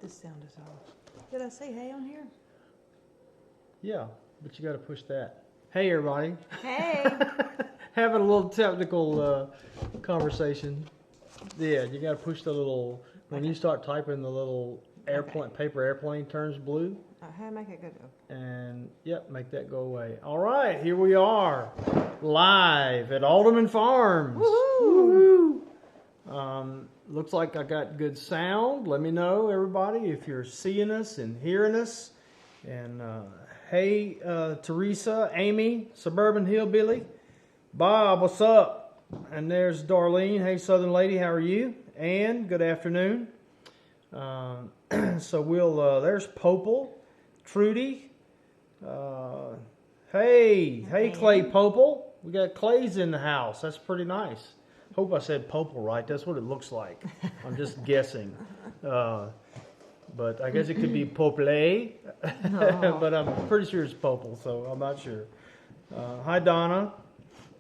This sound is off. Did I say hey on here? Yeah, but you got to push that. Hey, everybody. Hey. Having a little technical conversation. Yeah, you got to push the little, when you start typing, the little airplane, paper airplane turns blue. How to make it go? And, yep, make that go away. All right, here we are, live at AldermanFarms. Woohoo! Woohoo! Looks like I got good sound. Let me know, everybody, if you're seeing us and hearing us. And hey, Teresa, Amy, Suburban Hillbilly, Bob, what's up? And there's Darlene. Hey, Southern Lady, how are you? And good afternoon. So we'll, there's Popel, Trudy. Hey, Clay Popel. We got Clays in the house. That's pretty nice. Hope I said Popel right. That's what it looks like. I'm just guessing. But I guess it could be Popele. No. But I'm pretty sure it's Popel, so I'm not sure. Hi, Donna.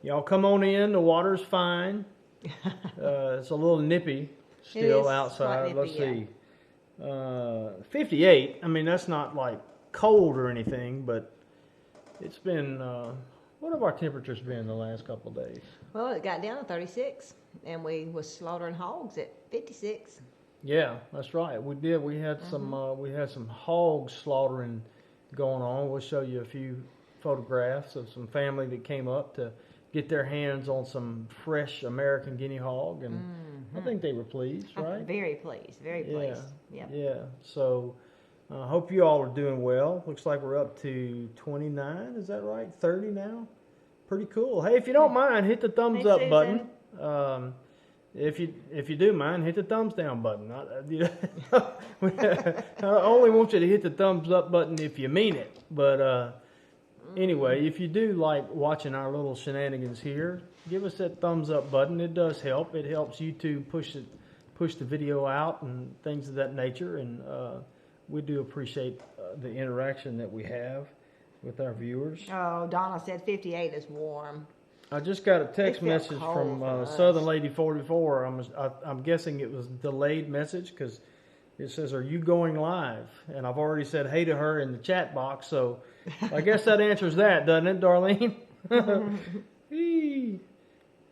Y'all come on in. The water's fine. It's a little nippy still outside. Nippy, let's see. 58. I mean, that's not like cold or anything, but it's been... what have our temperatures been the last couple of days? Well, it got down to 36, and we was slaughtering hogs at 56. Yeah, that's right. We did. We had some hog slaughtering going on. We'll show you a few photographs of some family that came up to get their hands on some fresh American guinea hog, and I think they were pleased, right? Very pleased. Very pleased. Yeah. Yeah. So. Hope you all are doing well. Looks like we're up to 29. Is that right? 30 now? Pretty cool. Hey, if you don't mind, hit the thumbs up button. If you do mind, hit the thumbs down button. I only want you to hit the thumbs up button if you mean it. But anyway, if you do like watching our little shenanigans here, give us that thumbs up button. It does help. It helps YouTube push the video out and things of that nature. And we do appreciate the interaction that we have with our viewers. Oh, Donna said 58 is warm. I just got a text message from Southern Lady 44. I'm guessing it was a delayed message because it says, "Are you going live?" And I've already said hey to her in the chat box, so I guess that answers that, doesn't it, Darlene?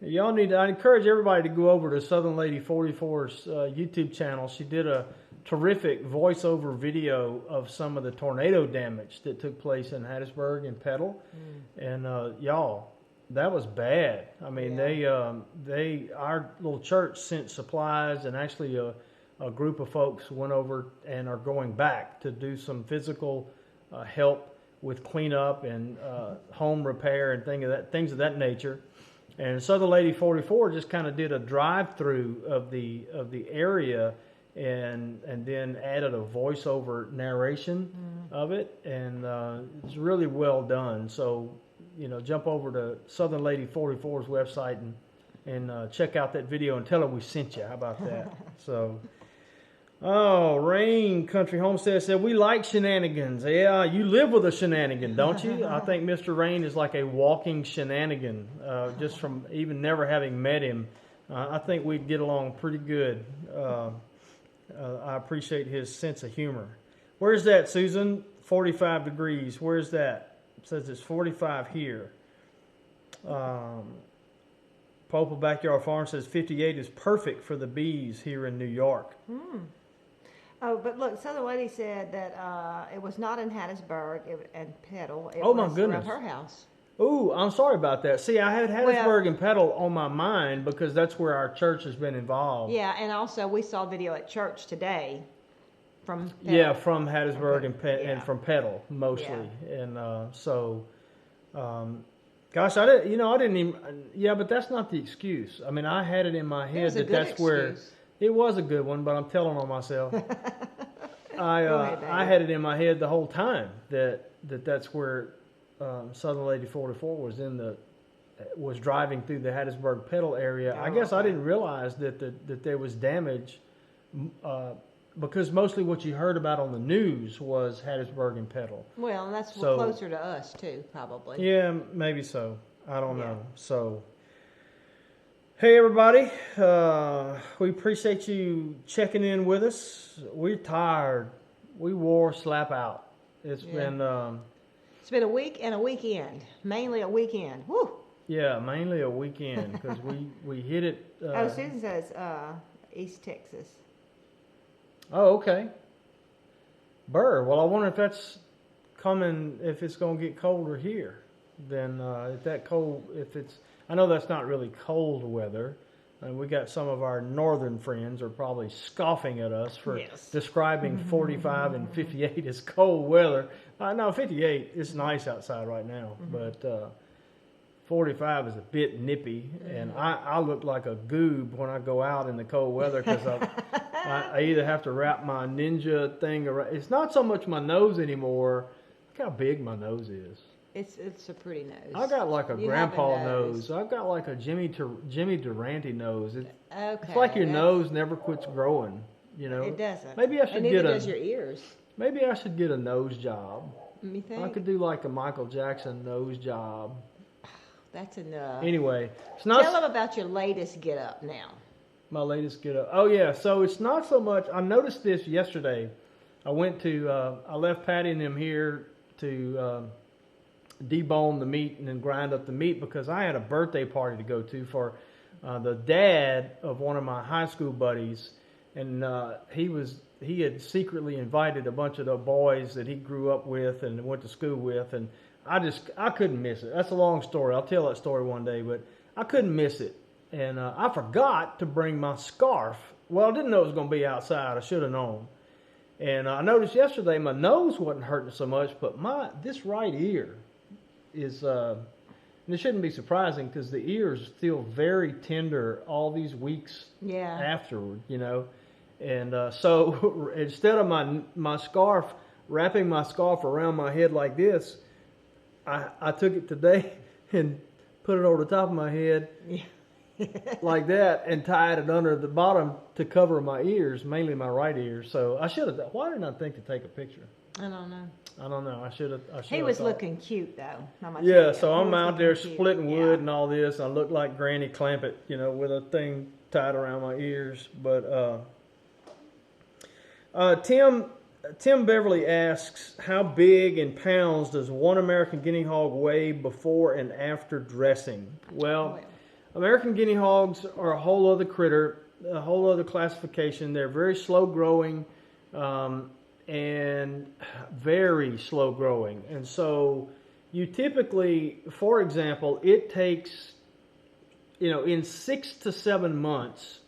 Y'all need to. I encourage everybody to go over to Southern Lady 44's YouTube channel. She did a terrific voiceover video of some of the tornado damage that took place in Hattiesburg and Petal, and y'all, that was bad. I mean, our little church sent supplies, and actually a group of folks went over and are going back to do some physical help with cleanup and home repair and things of that nature. And Southern Lady 44 just kind of did a drive-through of the area. And then added a voiceover narration of it, and it's really well done. So, jump over to Southern Lady 44's website and check out that video and tell her we sent you. How about that? So, Rain Country Homestead said, we like shenanigans. Yeah, you live with a shenanigan, don't you? I think Mr. Rain is like a walking shenanigan, just from even never having met him. I think we'd get along pretty good. I appreciate his sense of humor. Where's that, Susan? 45 degrees. Where's that? It says it's 45 here. Popel Backyard Farm says 58 is perfect for the bees here in New York. Oh, but look, Southern Lady said that it was not in Hattiesburg and Petal. It my was goodness. around her house. Ooh, I'm sorry about that. See, I had Hattiesburg and Petal on my mind because that's where our church has been involved. Yeah, and also we saw a video at church today from Petal. Yeah, from Hattiesburg and from Petal mostly. Yeah. And gosh, I didn't even. Yeah, but that's not the excuse. I mean, I had it in my head that's where it was a good one, but I'm telling on myself. I had it in my head the whole time that's where. Southern Lady 44 was driving through the Hattiesburg Petal area. I guess I didn't realize that there was damage because mostly what you heard about on the news was Hattiesburg and Petal. Well, and that's closer to us too, probably. Yeah, maybe so. I don't know. So Hey everybody, we appreciate you checking in with us. We're tired. We wore slap out. It's been It's been a week and a weekend, mainly a weekend. Woo! mainly a weekend because we hit it. Susan says East Texas. Oh, okay. Burr. Well, I wonder if that's coming. If it's going to get colder here, then if that cold, if it's. I know that's not really cold weather, and we got some of our northern friends are probably scoffing at us for describing 45 and 58 as cold weather. No, 58 is nice outside right now, but 45 is a bit nippy, and I look like a goob when I go out in the cold weather because I either have to wrap my ninja thing around. It's not so much my nose anymore. Look how big my nose is. It's a pretty nose. I got like a grandpa nose. I've got like a Jimmy Durante nose. It's like your nose never quits growing. You know, it doesn't. Maybe I should neither does your ears. Maybe I should get a nose job. You think? I could do like a Michael Jackson nose job. That's enough. Anyway, it's not. Tell them about your latest get up now. My latest get up. Oh yeah, so it's not so much. I noticed this yesterday. I went to. I left Patty and them here to. Debone the meat and then grind up the meat because I had a birthday party to go to for the dad of one of my high school buddies, and he had secretly invited a bunch of the boys that he grew up with and went to school with, and I couldn't miss it. That's a long story. I'll tell that story one day, but I couldn't miss it, and I forgot to bring my scarf. Well, I didn't know it was going to be outside. I should have known. And I noticed yesterday my nose wasn't hurting so much, but this right ear is, and it shouldn't be surprising because the ears feel very tender all these weeks afterward, you know. And so instead of my scarf, wrapping my scarf around my head like this, I took it today and put it over the top of my head like that and tied it under the bottom to cover my ears, mainly my right ear. So I should have. Why didn't I think to take a picture? I don't know. I should have. He was looking cute though. Yeah, so I'm out there splitting wood and all this. I look like Granny Clampett, you know, with a thing tied around my ears. But Tim Beverly asks, how big in pounds does one American guinea hog weigh before and after dressing? Well, American guinea hogs are a whole other critter, a whole other classification. They're very slow growing. And very slow growing. And so you typically, for example, it takes, you know, in 6 to 7 months,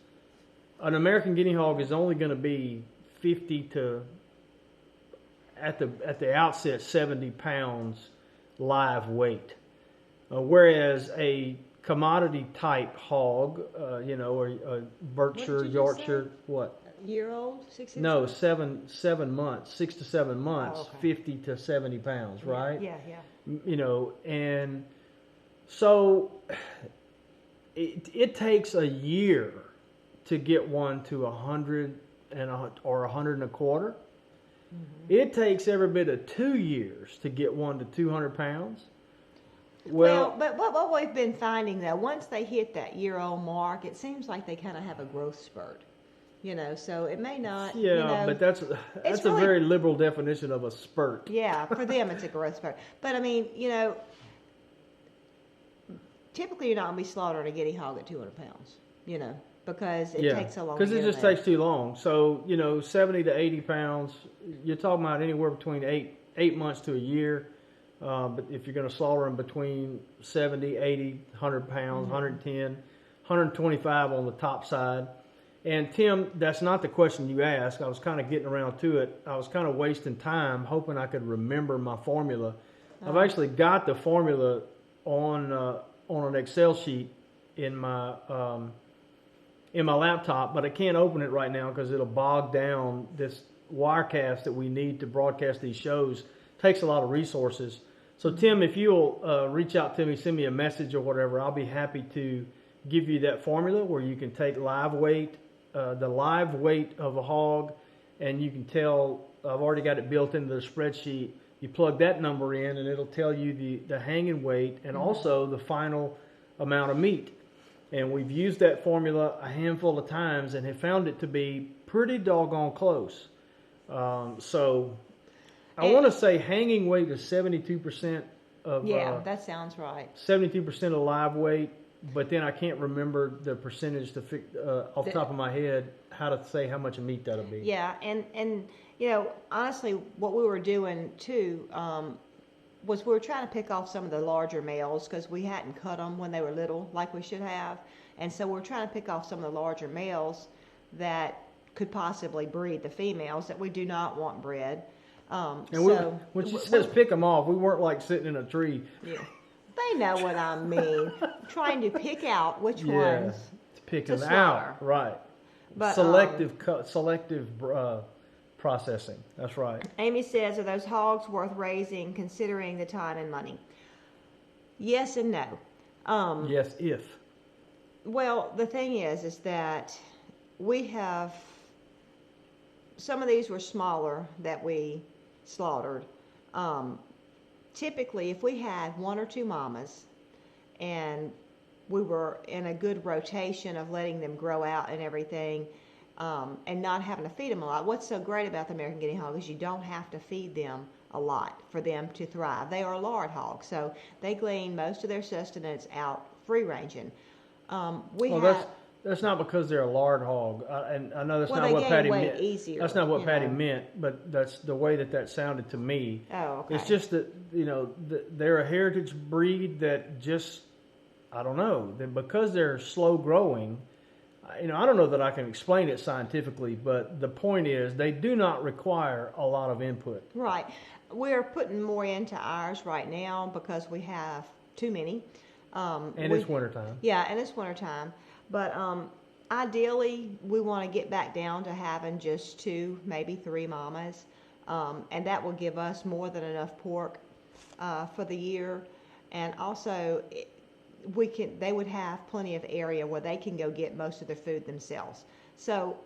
an American guinea hog is only going to be 50 to, at the outset, 70 pounds live weight. Whereas a commodity type hog, you know, or a Berkshire, Yorkshire, what? Year old? 6 No, 7 months, 6 to 7 months, 50 to 70 pounds, right? Yeah. You know, and so it takes a year to get one to 100 or 100 and a quarter. It takes every bit of 2 years to get one to 200 pounds. Well, but what we've been finding though, once they hit that year-old mark, it seems like they kind of have a growth spurt. You know, so it may not. Yeah, you know, but that's really, a very liberal definition of a spurt. Yeah, for them it's a growth spurt. But I mean, you know, typically you're not going to be slaughtering a guinea hog at 200 pounds, you know, because it takes so long. Because it just takes too long. So, you know, 70 to 80 pounds, you're talking about anywhere between 8 months to a year. But if you're going to slaughter them between 70, 80, 100 pounds, 110, 125 on the top side. And Tim, that's not the question you asked. I was kind of getting around to it. I was kind of wasting time hoping I could remember my formula. I've actually got the formula on an Excel sheet in my laptop, but I can't open it right now because it'll bog down this Wirecast that we need to broadcast these shows. It takes a lot of resources. So Tim, if you'll reach out to me, send me a message or whatever, I'll be happy to give you that formula where you can take live weight, the live weight of a hog, and you can tell, I've already got it built into the spreadsheet. You plug that number in and it'll tell you the hanging weight and also the final amount of meat. And we've used that formula a handful of times and have found it to be pretty doggone close. So I want to say hanging weight is 72% of... that sounds right. 72% of live weight, but then I can't remember the percentage off the top of my head how to say how much meat that'll be. Yeah, and honestly, what we were doing too was we were trying to pick off some of the larger males because we hadn't cut them when they were little like we should have, and so we're trying to pick off some of the larger males that could possibly breed the females that we do not want bred. And when she says pick them off, we weren't like sitting in a tree. Yeah, they know what I mean. Trying to pick out which ones to pick to them slaughter. out, right? But selective processing. That's right. Amy says, are those hogs worth raising considering the time and money? Yes and no. Yes, if. Well, the thing is that we have, some of these were smaller that we slaughtered. Typically, if we had 1 or 2 mamas and we were in a good rotation of letting them grow out and everything, and not having to feed them a lot. What's so great about the American Guinea Hog is you don't have to feed them a lot for them to thrive. They are a lard hog, so they glean most of their sustenance out free ranging. That's not because they're a lard hog, and I know that's well, not what Patty weight meant. Easier, that's not what Patty meant, but that's the way that sounded to me. Oh, okay. It's just that they're a heritage breed that just, I don't know, because they're slow growing. I don't know that I can explain it scientifically, but the point is they do not require a lot of input. Right. We're putting more into ours right now because we have too many. And it's wintertime. Yeah, and it's wintertime. But ideally, we want to get back down to having just 2, maybe 3 mamas. And that will give us more than enough pork for the year. And also, they would have plenty of area where they can go get most of their food themselves. So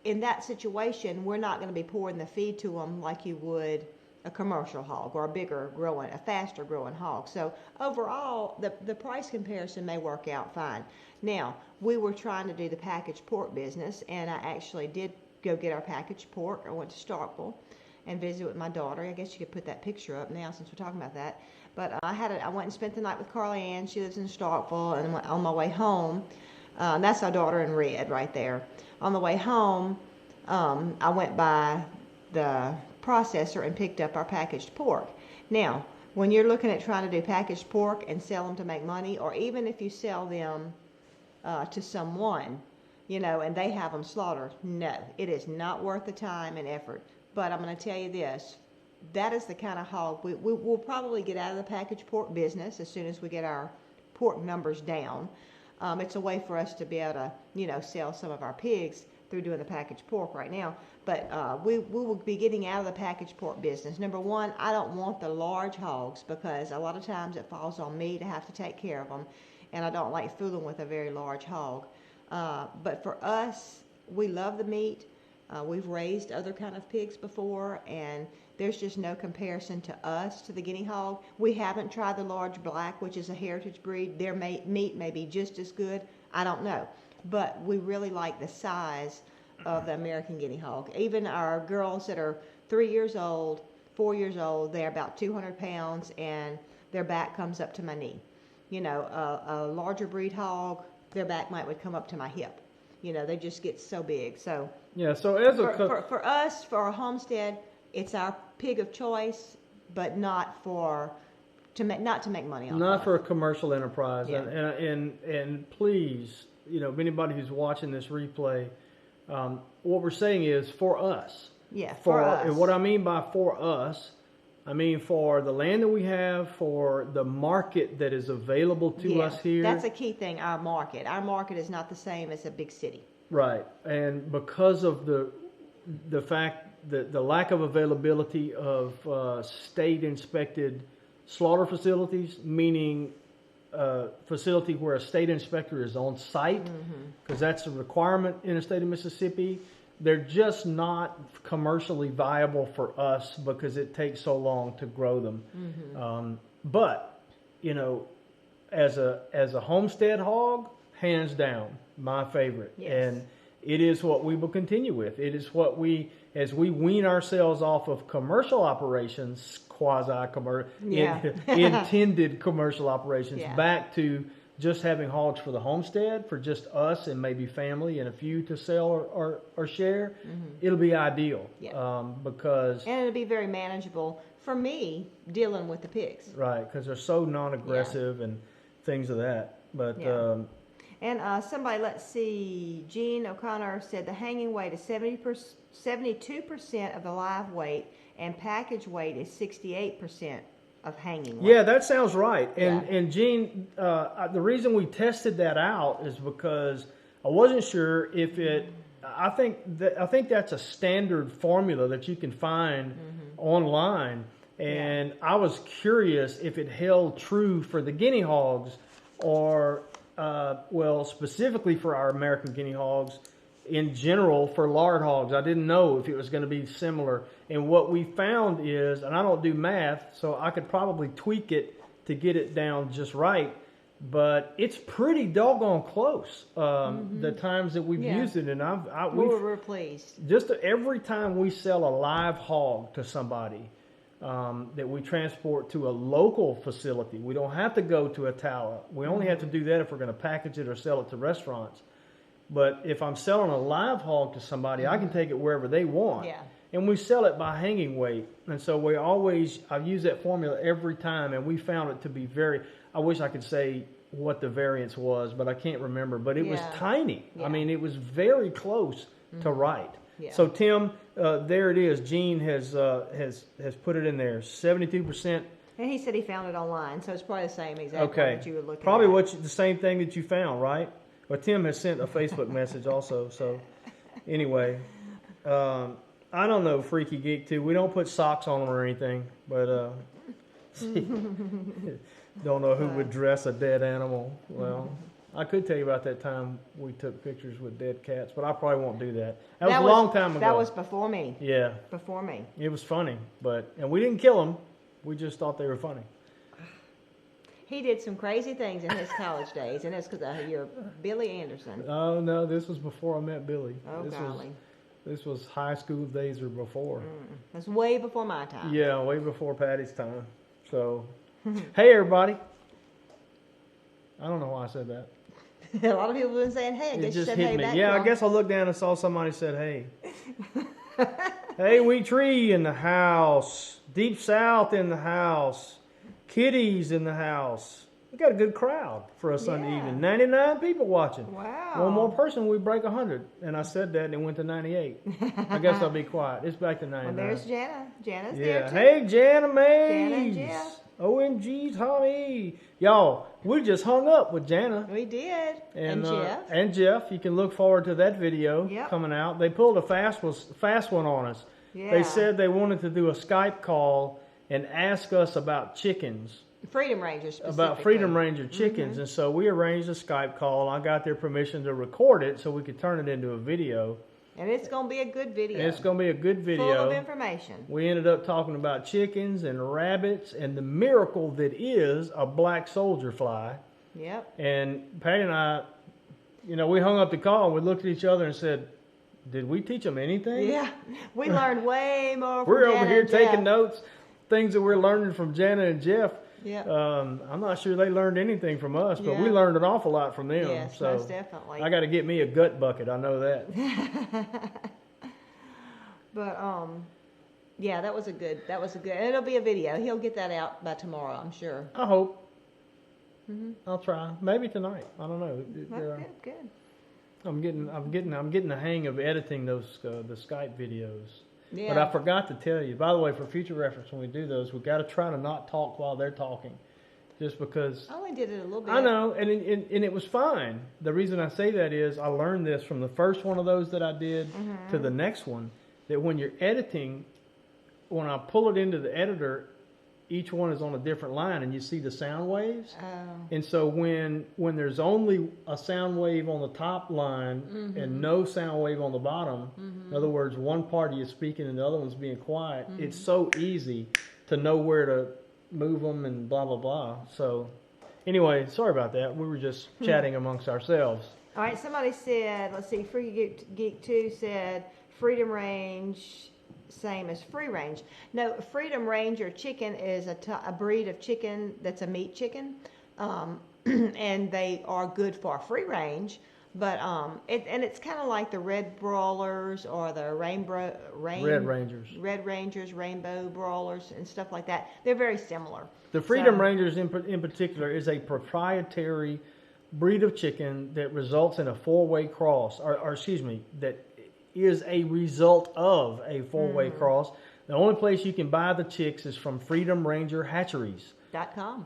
in that situation, we're not going to be pouring the feed to them like you would a commercial hog or a faster growing hog. So overall, the price comparison may work out fine. Now, we were trying to do the packaged pork business, and I actually did go get our packaged pork. I went to Starkville and visited with my daughter. I guess you could put that picture up now since we're talking about that. But I went and spent the night with Carly Ann. She lives in Starkville, and on my way home, that's our daughter in red right there. On the way home, I went by the processor and picked up our packaged pork. Now, when you're looking at trying to do packaged pork and sell them to make money, or even if you sell them to someone, and they have them slaughtered, no, it is not worth the time and effort. But I'm going to tell you this. That is the kind of hog we'll probably get out of the packaged pork business as soon as we get our pork numbers down. It's a way for us to be able to, sell some of our pigs through doing the packaged pork right now. But we will be getting out of the packaged pork business. Number one, I don't want the large hogs because a lot of times it falls on me to have to take care of them, and I don't like fooling with a very large hog. But for us, we love the meat. We've raised other kind of pigs before, and there's just no comparison to us, to the guinea hog. We haven't tried the large black, which is a heritage breed. Their meat may be just as good. I don't know. But we really like the size of the American guinea hog. Even our girls that are 3 years old, 4 years old, they're about 200 pounds, and their back comes up to my knee. A larger breed hog, their back would come up to my hip. They just get so big. So yeah. So as for us, for our homestead, it's our pig of choice, but not to make money on. Not for a commercial enterprise. Yeah. And please, anybody who's watching this replay, what we're saying is for us. Yeah, for us. And what I mean by for us, I mean for the land that we have, for the market that is available to us here. That's a key thing, our market. Our market is not the same as a big city. Right. And because of the fact that the lack of availability of state-inspected slaughter facilities, meaning facility where a state inspector is on site, because that's a requirement in the state of Mississippi, they're just not commercially viable for us because it takes so long to grow them. But as a homestead hog, hands down, my favorite. Yes. And it is what we will continue with. It is what as we wean ourselves off of commercial operations, intended commercial operations, back to just having hogs for the homestead, for just us and maybe family and a few to sell or share, it'll be ideal. Because... And it'll be very manageable for me dealing with the pigs. Right, because they're so non-aggressive and things of that. But... And somebody, let's see, Jean O'Connor said the hanging weight is 72% of the live weight and package weight is 68% of hanging weight. Yeah, that sounds right. And Jean, the reason we tested that out is because I wasn't sure if it. I think that's a standard formula that you can find online, and I was curious if it held true for the guinea hogs or. Specifically for our American guinea hogs, in general for lard hogs. I didn't know if it was going to be similar. And what we found is, and I don't do math, so I could probably tweak it to get it down just right, but it's pretty doggone close. The times that we've used it, and we're pleased. Just every time we sell a live hog to somebody, that we transport to a local facility. We don't have to go to a tower. We only have to do that if we're going to package it or sell it to restaurants. But if I'm selling a live hog to somebody, I can take it wherever they want. Yeah. And we sell it by hanging weight. And so I use that formula every time, and we found it to be I wish I could say what the variance was, but I can't remember. But it was tiny. Yeah. I mean, it was very close to right. Yeah. So Tim, there it is. Gene has put it in there, 72%. And he said he found it online, so it's probably the same exact one that you were looking probably at. The same thing that you found, right? Well, Tim has sent a Facebook message also. So anyway, I don't know, Freaky Geek too. We don't put socks on them or anything, but don't know who would dress a dead animal. Well. I could tell you about that time we took pictures with dead cats, but I probably won't do that. That was a long time ago. That was before me. Yeah. Before me. It was funny, and we didn't kill them. We just thought they were funny. He did some crazy things in his college days, and it's because you're Billy Anderson. Oh, no, this was before I met Billy. Oh, golly. This was high school days or before. That's way before my time. Yeah, way before Patty's time. So, hey, everybody. I don't know why I said that. A lot of people have been saying, hey, I guess you said hey back. Yeah, I guess I looked down and saw somebody said, hey. Hey, Wee Tree in the house. Deep South in the house. Kitties in the house. We got a good crowd for a Sunday evening. 99 people watching. Wow. One more person, we break 100. And I said that and it went to 98. I guess I'll be quiet. It's back to 99. Well, there's Jana. Jana's there too. Hey, Jana Mays. Jana and Jeff. OMG's, honey. Y'all, we just hung up with Jana. We did. And Jeff. And Jeff. You can look forward to that video coming out. They pulled a fast one on us. Yeah. They said they wanted to do a Skype call and ask us about chickens. Freedom Ranger specifically. About Freedom Ranger chickens. And so we arranged a Skype call. I got their permission to record it so we could turn it into a video. And it's going to be a good video. And it's going to be a good video. Full of information. We ended up talking about chickens and rabbits and the miracle that is a black soldier fly. Yep. And Patty and I, we hung up the call and we looked at each other and said, did we teach them anything? Yeah. We learned way more from We're Jana over here and taking Jeff. Notes, things that we're learning from Jana and Jeff. Yeah. I'm not sure they learned anything from us, but we learned an awful lot from them. Yes, so most definitely. I got to get me a gut bucket. I know that. But that was a good. And it'll be a video. He'll get that out by tomorrow, I'm sure. I hope. I'll try. Maybe tonight. I don't know. Good. I'm getting the hang of editing those the Skype videos. Yeah. But I forgot to tell you. By the way, for future reference, when we do those, we got to try to not talk while they're talking, just because. I only did it a little bit. I know, and it was fine. The reason I say that is I learned this from the first one of those that I did to the next one. That when you're editing, when I pull it into the editor, each one is on a different line, and you see the sound waves. Oh. And so when there's only a sound wave on the top line and no sound wave on the bottom, in other words, one party is speaking and the other one's being quiet, it's so easy to know where to move them and blah, blah, blah. So Anyway, sorry about that. We were just chatting amongst ourselves. All right, somebody said, let's see, Free Geek 2 said Freedom Range, same as Free Range. No, Freedom Ranger chicken is a breed of chicken that's a meat chicken, and they are good for free range. But it's kind of like the red broilers or the Red Rangers, rainbow broilers, and stuff like that. They're very similar. The Freedom Rangers in particular is a proprietary breed of chicken that results in a four-way cross, or excuse me, that is a result of a four-way cross. The only place you can buy the chicks is from Freedom Ranger Hatcheries. .com.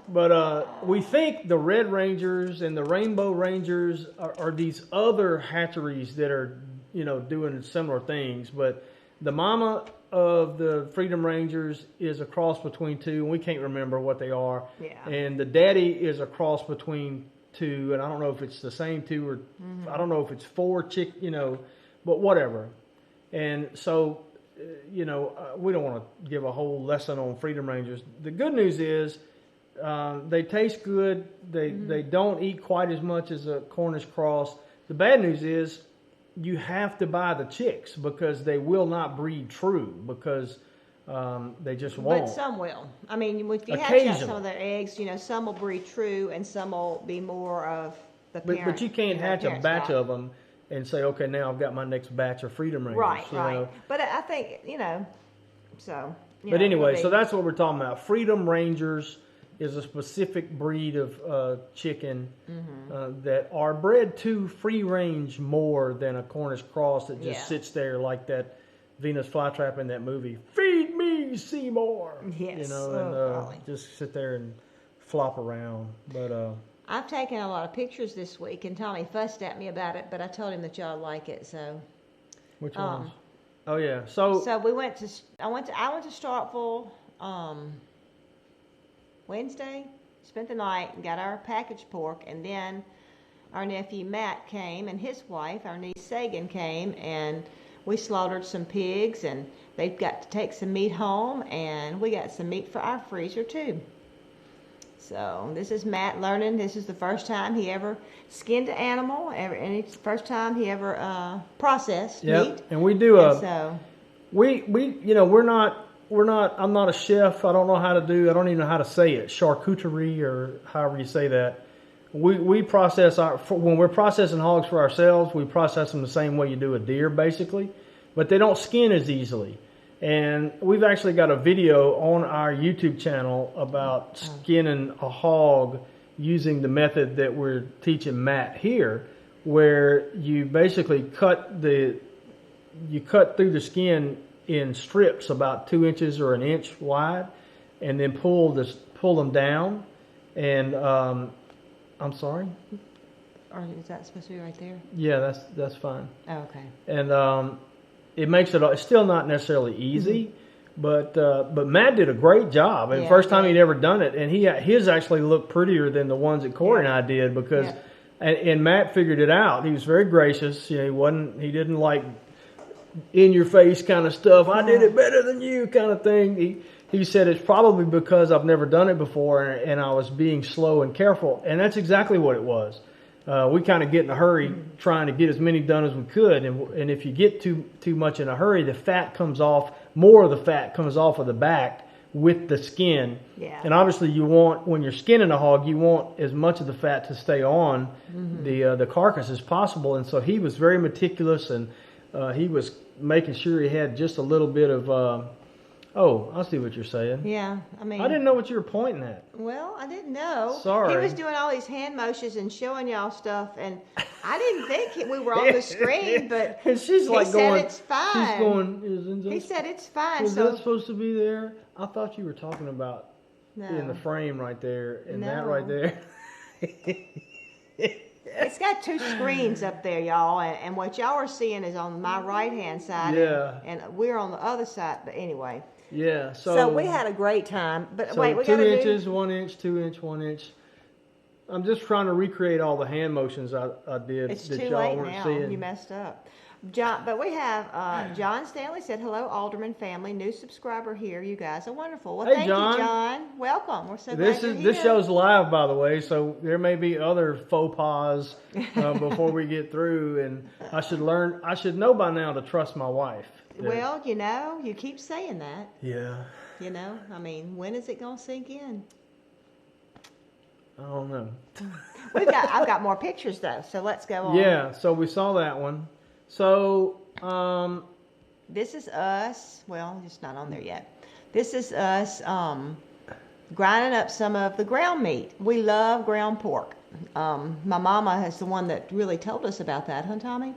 But we think the Red Rangers and the Rainbow Rangers are these other hatcheries that are, doing similar things. But the mama of the Freedom Rangers is a cross between two, and we can't remember what they are. Yeah. And the daddy is a cross between two, and I don't know if it's the same two or I don't know if it's four but whatever. And so, we don't want to give a whole lesson on Freedom Rangers. The good news is they taste good. They don't eat quite as much as a Cornish cross. The bad news is you have to buy the chicks because they will not breed true because they just won't. But some will. I mean, if you hatch out some of their eggs, some will breed true and some will be more of the parent. But you can't hatch a batch of them and say, okay, now I've got my next batch of Freedom Rangers. Right. But I think, so. But anyway, so that's what we're talking about. Freedom Rangers is a specific breed of chicken that are bred to free range more than a Cornish cross that just sits there like that Venus flytrap in that movie. Feed me, Seymour. Yes. And just sit there and flop around. But I've taken a lot of pictures this week, and Tommy fussed at me about it, but I told him that y'all like it, so. Which ones? Oh yeah. So we went to. I went to Starkville Wednesday. Spent the night and got our packaged pork, and then our nephew Matt came, and his wife, our niece Sagan, came, and we slaughtered some pigs, and they've got to take some meat home, and we got some meat for our freezer too. So this is Matt learning. This is the first time he ever skinned an animal, and it's the first time he ever processed meat. And we do we're not. I'm not a chef. I don't know how to do. I don't even know how to say it. Charcuterie or however you say that. We process when we're processing hogs for ourselves. We process them the same way you do a deer, basically, but they don't skin as easily. And we've actually got a video on our YouTube channel about skinning a hog using the method that we're teaching Matt here, where you basically cut through the skin in strips about 2 inches or an inch wide, and then pull them down. And I'm sorry. Or is that supposed to be right there? Yeah, that's fine. Oh, okay. And it makes it's still not necessarily easy, but Matt did a great job. And first time he'd ever done it, and his actually looked prettier than the ones that Corey and I did because, and Matt figured it out. He was very gracious. He didn't like in your face kind of stuff. I did it better than you kind of thing. He said it's probably because I've never done it before and I was being slow and careful, and that's exactly what it was. We kind of get in a hurry trying to get as many done as we could, and if you get too much in a hurry, more of the fat comes off of the back with the skin. Yeah. And obviously when you're skinning a hog, you want as much of the fat to stay on the carcass as possible. And so he was very meticulous, and he was making sure he had just a little bit of I see what you're saying. Yeah, I mean, I didn't know what you were pointing at. Well, I didn't know. Sorry. He was doing all these hand motions and showing y'all stuff, and I didn't think we were on the screen, but and she's like he going, said it's fine. She's going, he said it's fine. Is that supposed to be there? I thought you were talking about in the frame right there, and that right there. It's got two screens up there, y'all, and what y'all are seeing is on my right-hand side, and we're on the other side, but anyway. Yeah, so we had a great time, but wait, we 2 got to inches, 1 inch, 2 inch, 1 inch. I'm just trying to recreate all the hand motions I did It's that too y'all late weren't now. seeing. You messed up. John, but we have John Stanley said, hello, Alderman family. New subscriber here. You guys are wonderful. Well, Hey, thank John. you, John. Welcome. We're so This glad you're is here. this show's live, by the way, so there may be other faux pas before we get through, and I should know by now to trust my wife. Well, you know, you keep saying that. Yeah. You know, I mean, when is it going to sink in? I don't know. I've got more pictures though, so let's go on. Yeah, so we saw that one. So, this is us. Well, it's not on there yet. This is us grinding up some of the ground meat. We love ground pork. My mama is the one that really told us about that, huh, Tommy?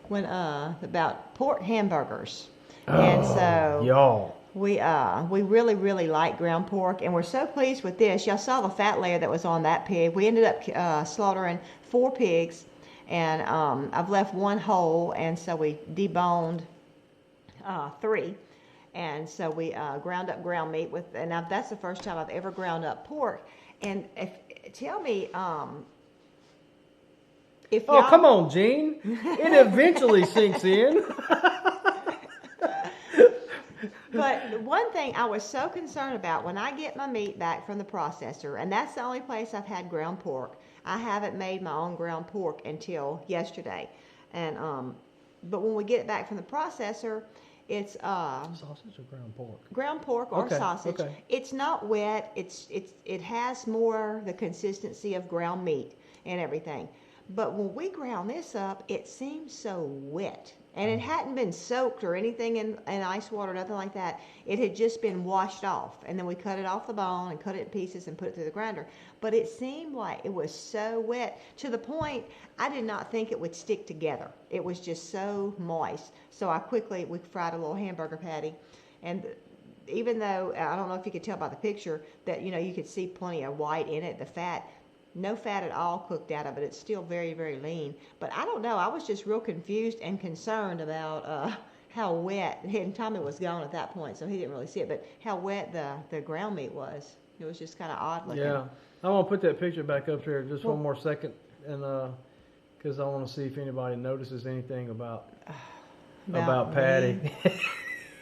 When about pork hamburgers. And so y'all. we really, really like ground pork, and we're so pleased with this. Y'all saw the fat layer that was on that pig. We ended up slaughtering 4 pigs, and I've left 1 whole, and so we deboned 3. And so we ground up ground meat with, and that's the first time I've ever ground up pork. And tell me, if Oh, come on, Gene. It eventually sinks in. But one thing I was so concerned about when I get my meat back from the processor, and that's the only place I've had ground pork. I haven't made my own ground pork until yesterday, and but when we get it back from the processor, it's sausage or ground pork? Ground pork or Okay, sausage. okay. It's not wet. It has more the consistency of ground meat and everything. But when we ground this up, it seems so wet. And it hadn't been soaked or anything in ice water, nothing like that. It had just been washed off. And then we cut it off the bone and cut it in pieces and put it through the grinder. But it seemed like it was so wet to the point I did not think it would stick together. It was just so moist. So we fried a little hamburger patty. And even though, I don't know if you could tell by the picture, that, you know, you could see plenty of white in it, the fat. No fat at all cooked out of it. It's still very, very lean. But I don't know. I was just real confused and concerned about how wet. And Tommy was gone at that point, so he didn't really see it. But how wet the ground meat was. It was just kind of odd looking. Yeah. I want to put that picture back up here just one more second, and because I want to see if anybody notices anything about Patty.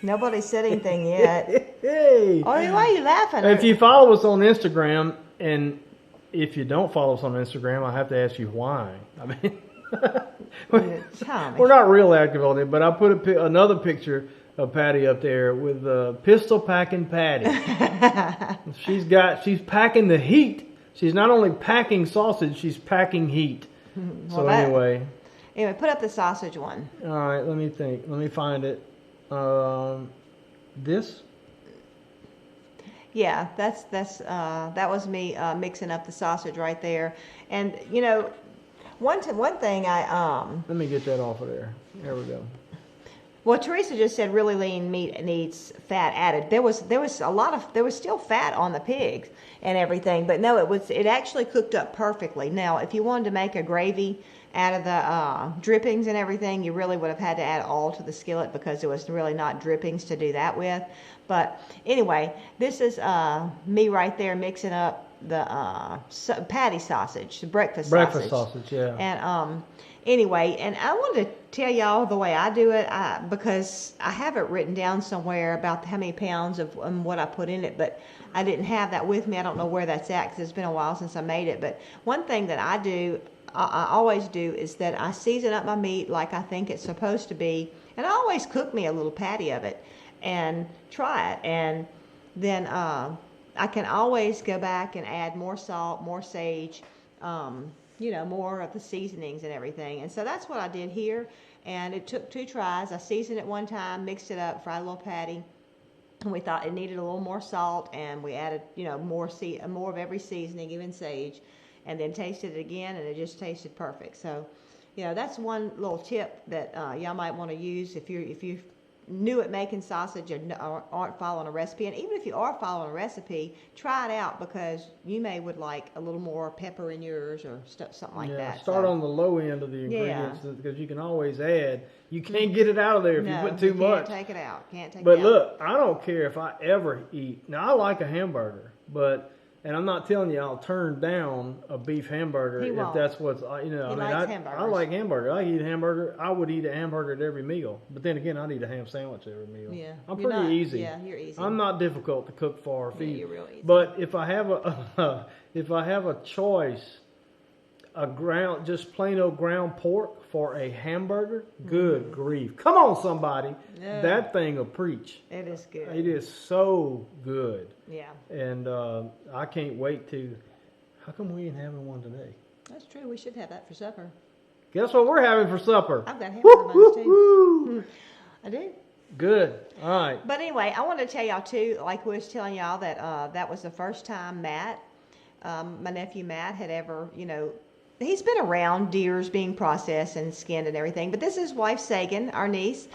Nobody said anything yet. Hey. Oh, why are you laughing? If you follow us on Instagram, and if you don't follow us on Instagram, I have to ask you why. I mean, we're not real active on it, but I put another picture of Patty up there with pistol packing Patty. She's packing the heat. She's not only packing sausage, she's packing heat. So anyway, put up the sausage one. All right, let me think. Let me find it. This. Yeah, that was me mixing up the sausage right there. And you know, one thing I let me get that off of there. There we go. Well, Teresa just said really lean meat needs fat added. There was still fat on the pigs and everything, but no, it actually cooked up perfectly. Now, if you wanted to make a gravy out of the drippings and everything, you really would have had to add all to the skillet because there was really not drippings to do that with. But anyway, this is me right there mixing up the patty sausage, the breakfast sausage, yeah. And anyway, and I wanted to tell y'all the way I do it because I have it written down somewhere about how many pounds of what I put in it, but I didn't have that with me. I don't know where that's at because it's been a while since I made it. But one thing that I always do is that I season up my meat like I think it's supposed to be, and I always cook me a little patty of it and try it, and then I can always go back and add more salt, more sage, more of the seasonings and everything. And so that's what I did here, and it took 2 tries. I seasoned it one time, mixed it up, fried a little patty, and we thought it needed a little more salt, and we added more of every seasoning, even sage, and then tasted it again, and it just tasted perfect. So that's one little tip that y'all might want to use if you new at making sausage or aren't following a recipe. And even if you are following a recipe, try it out because you would like a little more pepper in yours or something like that. Start on the low end of the ingredients because you can always add. You can't get it out of there if you put too much. Can't take it out. Can't take it out. But look, I don't care if I ever eat. Now, I like a hamburger, but And I'm not telling you I'll turn down a beef hamburger He if won't. that's what's, you know, He I mean, likes I hamburgers. like hamburger. I eat a hamburger. I would eat a hamburger at every meal. But then again, I'd eat a ham sandwich every meal. Yeah. I'm You're pretty not- easy. Yeah, you're easy. I'm not difficult to cook for or Yeah, feed. you're real easy. But if I have a choice, just plain old ground pork for a hamburger, good grief. Come on, somebody. Yeah. That thing will preach. It is good. It is so good. Yeah. And I can't wait to. How come we ain't having one today? That's true. We should have that for supper. Guess what we're having for supper? I've got hamburger buns too. Woo-hoo-hoo. I do. Good. All right. But anyway, I want to tell y'all too, like we was telling y'all that that was the first time Matt, my nephew Matt, had ever, you know, he's been around deers being processed and skinned and everything. But this is wife Sagan, our niece,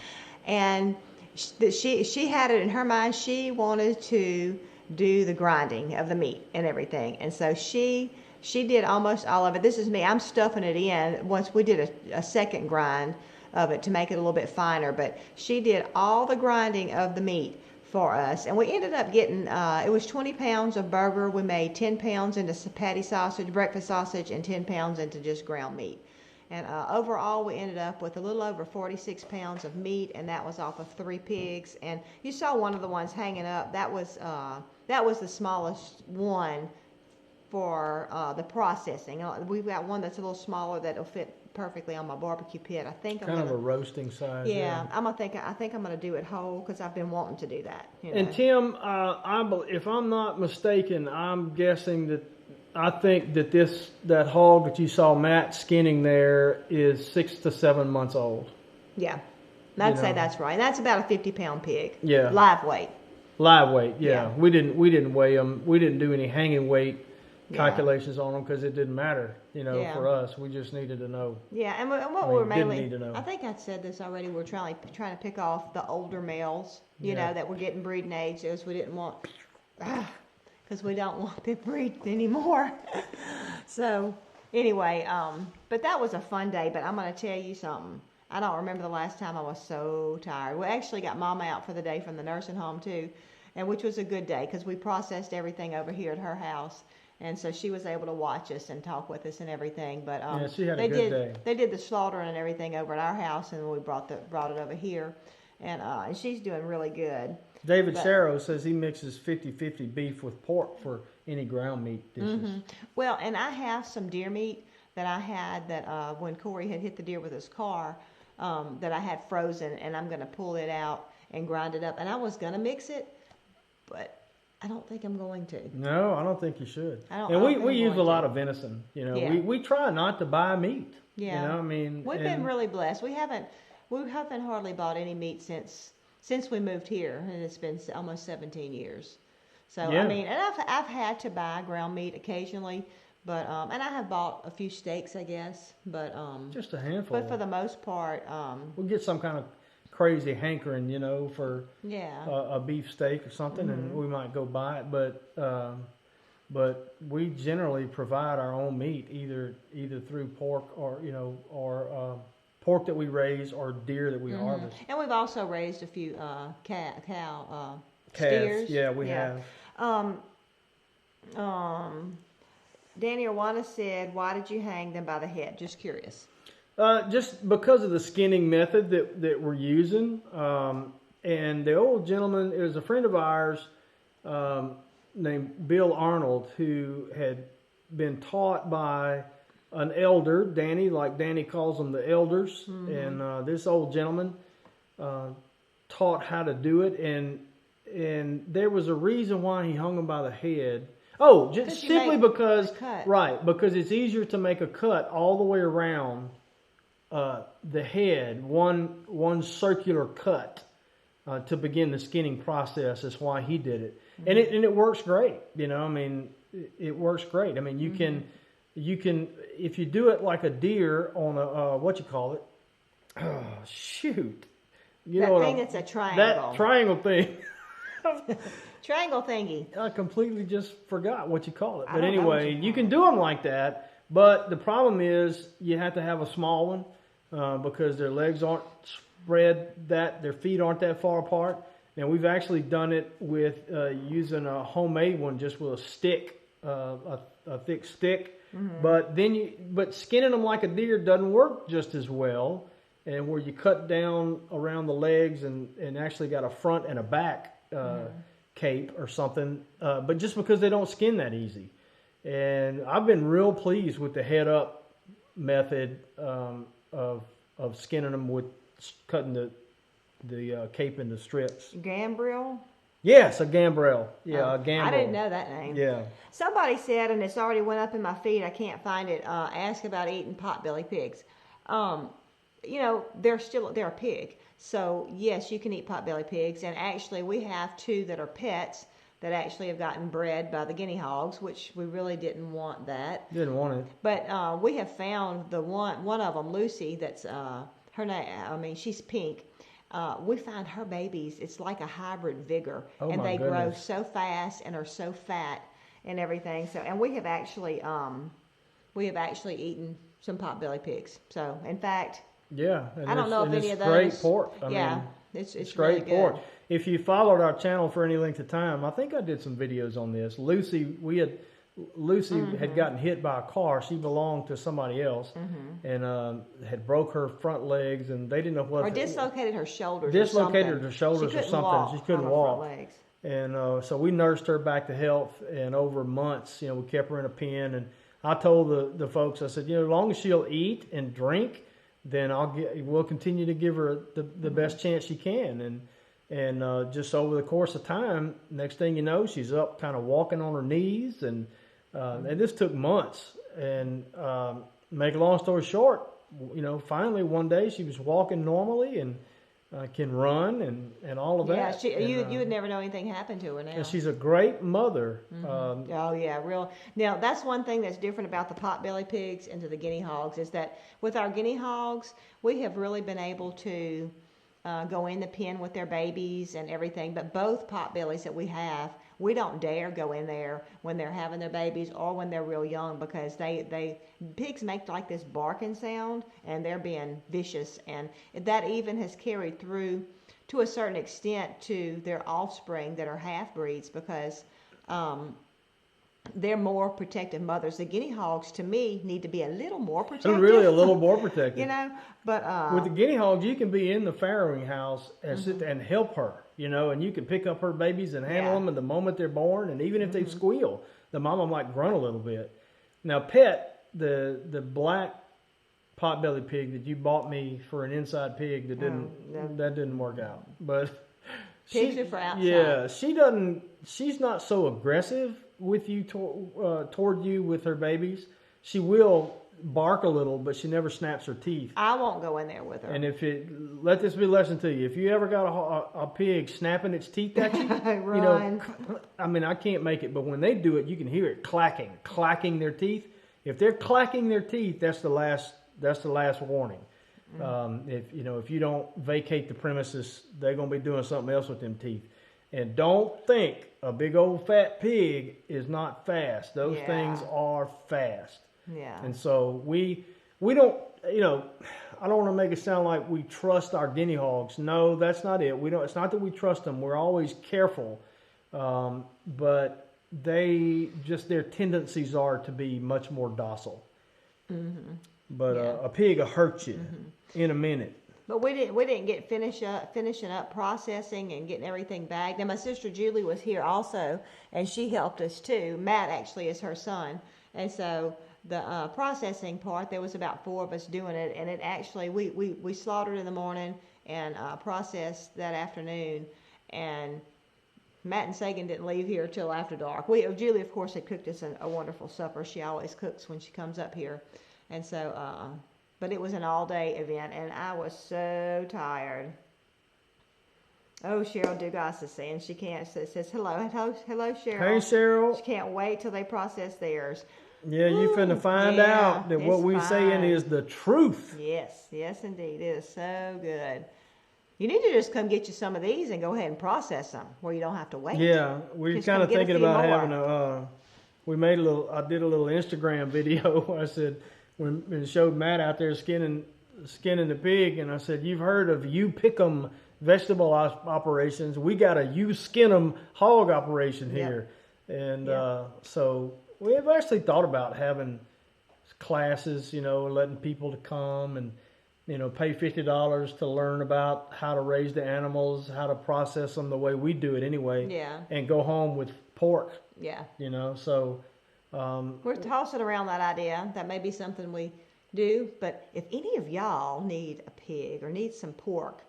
and she had it in her mind. She wanted to do the grinding of the meat and everything, and so she did almost all of it. This is me. I'm stuffing it in. Once we did a second grind of it to make it a little bit finer, but she did all the grinding of the meat for us, and we ended up getting it was 20 pounds of burger. We made 10 pounds into patty sausage, breakfast sausage, and 10 pounds into just ground meat. And overall, we ended up with a little over 46 pounds of meat, and that was off of 3 pigs. And you saw one of the ones hanging up. That was the smallest one for the processing. We've got one that's a little smaller that'll fit perfectly on my barbecue pit. I think Kind of a roasting size. yeah, I think I'm gonna do it whole because I've been wanting to do that. You know? And Tim, if I'm not mistaken, I'm guessing that I think that that hog that you saw Matt skinning there is 6 to 7 months old. Yeah, I'd say know. that's right. And that's about a 50-pound pig. Yeah. Live weight. Live weight, yeah. Yeah. We didn't weigh them. We didn't do any hanging weight calculations on them because it didn't matter, Yeah. for us. We just needed to know. Yeah, and what mean, we're didn't mainly, need to know. I think I said this already, we're trying to pick off the older males, you Yeah. know, that were getting breeding age, as we didn't want, because we don't want them breeding anymore. So, anyway, but that was a fun day, but I'm going to tell you something. I don't remember the last time I was so tired. We actually got Mama out for the day from the nursing home, too, and which was a good day, because we processed everything over here at her house. And so she was able to watch us and talk with us and everything. But Yeah, she had a good day. They did the slaughtering and everything over at our house, and we brought it over here, and she's doing really good. David Sharrow says he mixes 50-50 beef with pork for any ground meat dishes. Mm-hmm. Well, and I have some deer meat that I had that when Corey had hit the deer with his car, that I had frozen, and I'm going to pull it out and grind it up. And I was going to mix it, but I don't think I'm going to. No, I don't think you should. I don't And think we I'm use a going lot to. of venison. Yeah. We try not to buy meat. Yeah. I mean, We've been really blessed. We haven't hardly bought any meat since we moved here, and it's been almost 17 years. So Yeah. I mean, and I've had to buy ground meat occasionally, but and I have bought a few steaks, I guess, but just a handful. but for the most part, we'll get some kind of crazy hankering, for yeah. a beef steak or something, and we might go buy it. But we generally provide our own meat, either through pork or pork that we raise or deer that we harvest. And we've also raised a few cow Calves, steers. yeah, we have. Danny Orwana said, "Why did you hang them by the head?" Just curious. Just because of the skinning method that we're using. And the old gentleman, it was a friend of ours named Bill Arnold, who had been taught by an elder, Danny, like Danny calls them the elders. And this old gentleman taught how to do it. And there was a reason why he hung them by the head. Oh, just simply because, because it's easier to make a cut all the way around the head, one circular cut to begin the skinning process is why he did it, and it works great. I mean, it works great. I mean, you can if you do it like a deer on a what you call it? Oh, shoot, that thing that's a triangle. That triangle thing. Triangle thingy. I completely just forgot what you call it. But anyway, you can do them like that. But the problem is you have to have a small one because their legs aren't spread their feet aren't that far apart. And we've actually done it with using a homemade one just with a stick a thick stick. But but skinning them like a deer doesn't work just as well. And where you cut down around the legs and actually got a front and a back cape or something. But just because they don't skin that easy. And I've been real pleased with the head up method of skinning them with cutting the cape into strips. Gambrel? Yes, a gambrel. Yeah, a gambrel. I didn't know that name. Yeah. Somebody said, and it's already went up in my feed, I can't find it, ask about eating potbelly pigs. You know, they're a pig. So, yes, you can eat potbelly pigs. And actually, we have 2 that are pets that actually have gotten bred by the guinea hogs, which we really didn't want that. Didn't want it. But we have found the one of them, Lucy, that's her name, I mean, she's pink. We find her babies, it's like a hybrid vigor. Oh, and my they grow goodness. so fast and are so fat and everything. So, and we have actually eaten some potbelly pigs. So, in fact, yeah, and I don't know if any of those. Great pork. I yeah, mean, it's great really good. pork. If you followed our channel for any length of time, I think I did some videos on this. Lucy had gotten hit by a car. She belonged to somebody else, and had broke her front legs, and they didn't know what. Or dislocated her shoulders. Dislocated her shoulders or something. She couldn't walk. Legs. And so we nursed her back to health, and over months, we kept her in a pen. And I told the folks, I said, as long as she'll eat and drink, then we'll continue to give her the best chance she can. And just over the course of time, next thing you know, she's up kind of walking on her knees. And this took months. And make a long story short, finally one day she was walking normally and can run and all of that. Yeah, you would never know anything happened to her now. And she's a great mother. Oh yeah, real. Now that's one thing that's different about the potbelly pigs and to the guinea hogs is that with our guinea hogs, we have really been able to go in the pen with their babies and everything. But both potbellies that we have, we don't dare go in there when they're having their babies or when they're real young because pigs make like this barking sound and they're being vicious, and that even has carried through to a certain extent to their offspring that are half breeds because they're more protective mothers. The guinea hogs, to me, need to be a little more protective. They're really a little more protective. But with the guinea hogs, you can be in the farrowing house and sit and help her, and you can pick up her babies and handle them, and the moment they're born, and even if they squeal, the mama might grunt a little bit. Now, Pet, the black potbelly pig that you bought me for an inside pig that didn't work out, but pigs are for outside. Yeah, she's not so aggressive with you toward you with her babies. She will bark a little, but she never snaps her teeth. I won't go in there with her. And let this be a lesson to you. If you ever got a pig snapping its teeth at you, Run. I mean, I can't make it, but when they do it, you can hear it clacking their teeth. If they're clacking their teeth, that's the last warning. If you don't vacate the premises, they're gonna be doing something else with them teeth. And don't think a big old fat pig is not fast. Those things are fast. Yeah. And so we don't, I don't want to make it sound like we trust our guinea hogs. No, that's not it. It's not that we trust them. We're always careful. But their tendencies are to be much more docile. Mm-hmm. But a pig will hurt you in a minute. But we didn't get finishing up processing and getting everything bagged. And my sister Julie was here also, and she helped us too. Matt actually is her son, and so the processing part, there was about 4 of us doing it, and it actually we slaughtered in the morning and processed that afternoon, and Matt and Sagan didn't leave here till after dark. Julie, of course, had cooked us a wonderful supper. She always cooks when she comes up here, and so. But it was an all-day event, and I was so tired. Oh, Cheryl Dugas is saying she can't. Says hello, Cheryl. Hey, Cheryl. She can't wait till they process theirs. Yeah, you finna find out that what we saying is the truth. Yes, indeed, it is so good. You need to just come get you some of these and go ahead and process them, where you don't have to wait. Yeah, we're kind of thinking about having a. I did a little Instagram video. I said. When it showed Matt out there skinning the pig, and I said, "You've heard of you pick 'em vegetable operations? We got a you skin 'em hog operation here." And so we've actually thought about having classes, letting people to come and, pay $50 to learn about how to raise the animals, how to process them the way we do it anyway. Yeah. And go home with pork. Yeah. So. We're tossing around that idea. That may be something we do. But if any of y'all need a pig or need some pork,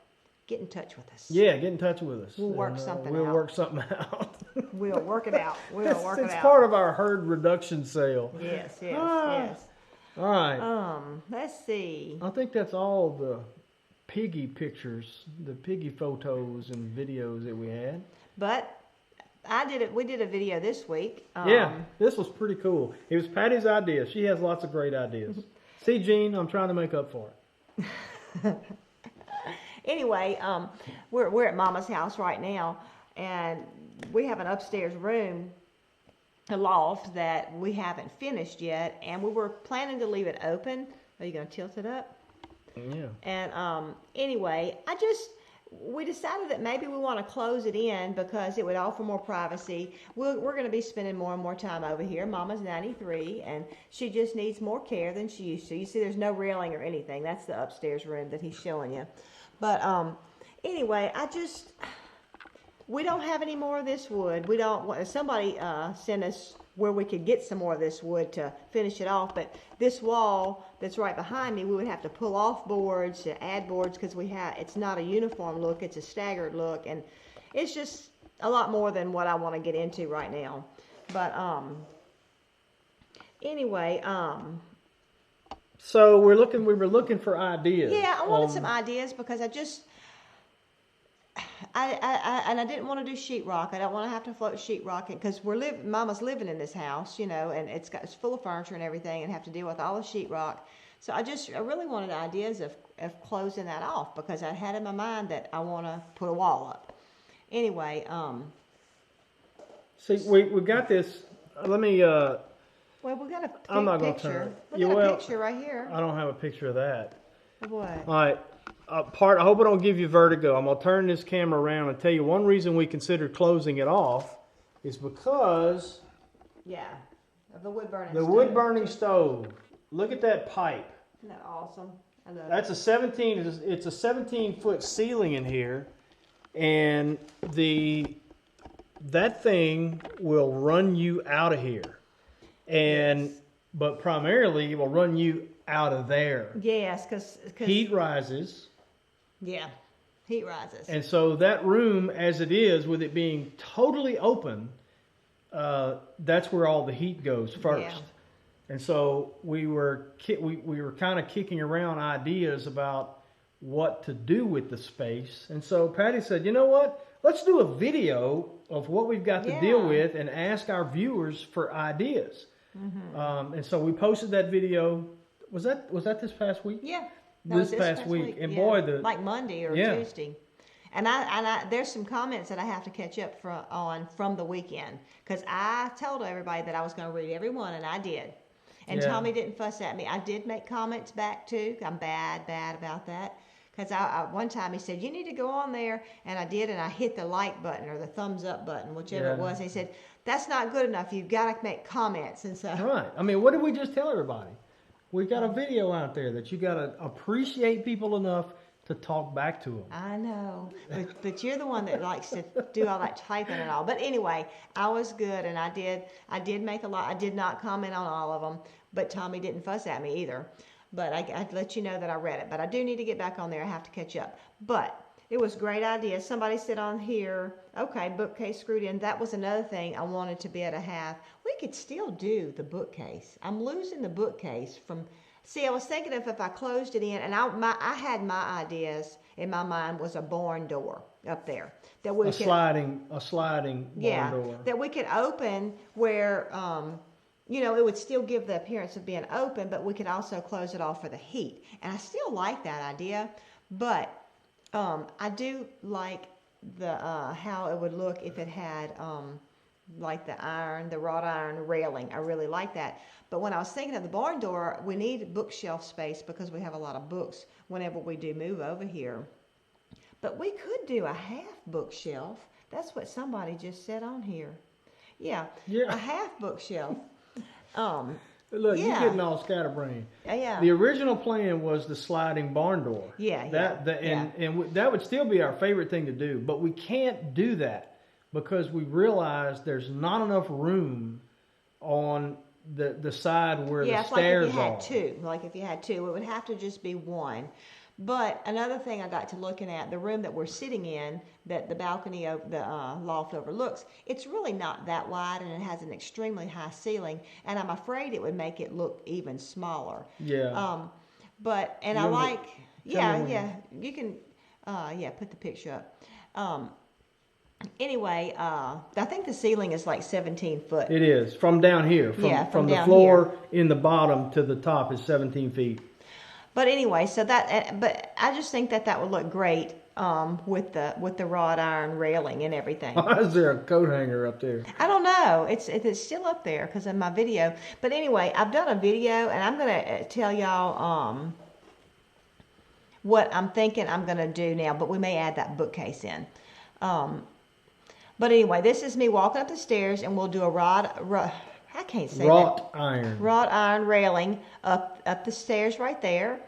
get in touch with us. Yeah, get in touch with us. We'll work something out. We'll work something out. We'll work it out. It's part of our herd reduction sale. Yes. All right. Let's see. I think that's all the piggy pictures, the piggy photos and videos that we had. But we did a video this week. Yeah, this was pretty cool. It was Patty's idea. She has lots of great ideas. See, Jean, I'm trying to make up for it. Anyway, we're at Mama's house right now, and we have an upstairs room, a loft that we haven't finished yet, and we were planning to leave it open. Are you going to tilt it up? Yeah. And anyway, we decided that maybe we want to close it in because it would offer more privacy. We're going to be spending more and more time over here. Mama's 93, and she just needs more care than she used to. You see, there's no railing or anything. That's the upstairs room that he's showing you. But anyway, we don't have any more of this wood. We don't want somebody send us where we could get some more of this wood to finish it off. But this wall that's right behind me, we would have to pull off boards to add boards because it's not a uniform look. It's a staggered look, and it's just a lot more than what I want to get into right now. But anyway. So we were looking for ideas. Yeah, I wanted some ideas because I didn't want to do sheetrock. I don't want to have to float sheetrock because Mama's living in this house, and it's full of furniture and everything, and have to deal with all the sheetrock. So I really wanted ideas of closing that off because I had in my mind that I want to put a wall up. Anyway, see, we got this. Let me. Well, we got a I'm not going to picture. turn. We got a picture right here. I don't have a picture of that. What? All right. I hope I don't give you vertigo. I'm going to turn this camera around and tell you one reason we considered closing it off is because... Yeah, of the wood-burning stove. The wood-burning stove. Look at that pipe. Isn't that awesome? I love That's it. It's a 17-foot ceiling in here, and that thing will run you out of here. But primarily, it will run you out of there. Yes, because heat rises. Yeah, heat rises. And so that room, as it is, with it being totally open, that's where all the heat goes first. Yeah. And so we were kind of kicking around ideas about what to do with the space. And so Patty said, you know what? Let's do a video of what we've got to deal with and ask our viewers for ideas. Mm-hmm. And so we posted that video. Was that this past week? Yeah. This past week. And boy, like Monday or Tuesday. And I there's some comments that I have to catch up from the weekend because I told everybody that I was going to read every one, and I did. And Tommy didn't fuss at me. I did make comments back too. I'm bad about that. Because one time he said, you need to go on there. And I did, and I hit the like button or the thumbs up button, whichever it was. And he said, that's not good enough. You've got to make comments. And so, right. I mean, what did we just tell everybody? We got a video out there that you got to appreciate people enough to talk back to them. I know. But you're the one that likes to do all that typing and all. But anyway, I was good, and I did make a lot. I did not comment on all of them, but Tommy didn't fuss at me either. But I'd let you know that I read it. But I do need to get back on there. I have to catch up. But it was a great idea. Somebody said on here, okay, bookcase screwed in. That was another thing I wanted to be able to have. We could still do the bookcase. I'm losing the bookcase from... See, I was thinking if I closed it in, and I had my ideas in my mind was a barn door up there. That we sliding barn door. That we could open where... it would still give the appearance of being open, but we could also close it off for the heat. And I still like that idea, but I do like the how it would look if it had like the wrought iron railing. I really like that. But when I was thinking of the barn door, we need bookshelf space because we have a lot of books whenever we do move over here. But we could do a half bookshelf. That's what somebody just said on here. Yeah. A half bookshelf. Look, Yeah. you're getting all scatterbrained. Yeah. The original plan was the sliding barn door. Yeah, That would still be our favorite thing to do, but we can't do that because we realize there's not enough room on the side where the it's stairs like if you had are. two. Like if you had two, it would have to just be one. But another thing I got to looking at, the room that we're sitting in, that the balcony of the loft overlooks, it's really not that wide, and it has an extremely high ceiling, and I'm afraid it would make it look even smaller. Yeah. But, and I like, you can, put the picture up. Anyway, I think the ceiling is like 17 foot. It is from down here, from the down floor in the bottom to the top is 17 feet. But anyway, but I just think that would look great with the wrought iron railing and everything. Why is there a coat hanger up there? I don't know. It's still up there because of my video. But anyway, I've done a video, and I'm gonna tell y'all what I'm thinking I'm gonna do now. But we may add that bookcase in. But anyway, this is me walking up the stairs, and we'll do a I can't say wrought iron railing up the stairs right there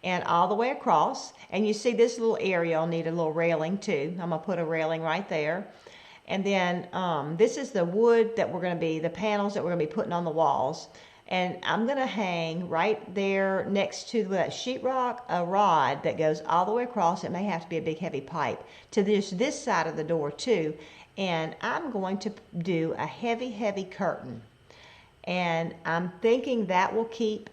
and all the way across. And you see this little area will need a little railing too. I'm going to put a railing right there. And then this is the wood that the panels that we're going to be putting on the walls. And I'm going to hang right there next to that sheetrock a rod that goes all the way across. It may have to be a big heavy pipe to this side of the door too. And I'm going to do a heavy, heavy curtain. And I'm thinking that will keep